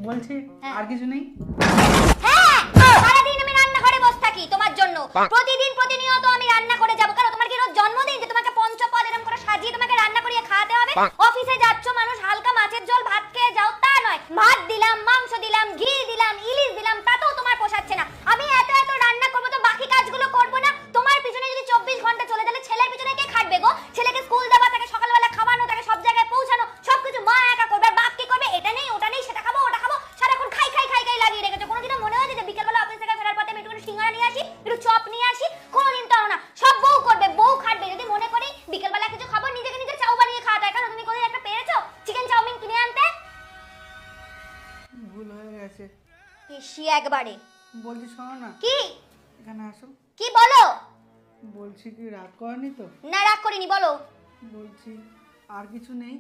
বলছি আর কিছু নেই? হ্যাঁ, সারাদিন আমি রান্নাঘরে বসে থাকি তোমার জন্য। প্রতিদিন প্রতিনিয়ত আমি রান্না করে যাব। কারণ তোমার কি রোজ জন্মদিন যে তোমাকে পঞ্চপদ এরকম করে সাজিয়ে তোমাকে রান্না করিয়ে খাওয়াতে হবে? অফিসে যাচ্ছ মানুষ হালকা মাছের ঝোল ভাত খেয়ে যাও তা নয়। ভাত দিলাম, মাংস দিলাম, ঘি দিলাম, ইলিশ দিলাম, তাতেও তোমার পোষাচ্ছে না। আমি এত এত রান্না করব তো বাকি কাজগুলো করব না? তোমার পিছনে যদি 24 ঘন্টা চলে তাহলে ছেলের পিছনে কে খাটবে গো? ছেলেকে স্কুল দেওয়া, তাকে সকালবেলা খাওয়ানো, তাকে সব জায়গায় পৌঁছানো, সবকিছু মা একা করবে। আর বাপ কি করবে? এটা নেই ওটা নেই, সেটা খাবো ওটা খাবো, সারাক্ষণ খাই খাই খাই খাই লাগিয়ে রেখেছে। কোনোদিনও মনে হয়েছে যে বিকেলবেলা অফিস থেকে ফেরার পথে আমি একটু সিঙ্গারা নিয়ে আসি, একটু চপ নিয়ে আসি? কোনোদিন তো না। সব বউ করবে, বউ খাটবে। যদি মনে করি বিকেলবেলা কিছু খাবো, নিজেকে নিজে চাউ বানিয়ে খাওয়াতে হয়। কারণ তুমি কোনোদিন একটা পেরেছো চিকেন চাউমিন কিনে আনতে? ভুল হয়ে গেছে। বেশি একবারে। বলছি শোনো না, কি? এখানে আসো। কি বলো? বলছি কি রাগ করনি তো? না, রাগ করিনি, বলো। বলছি আর কিছু নেই?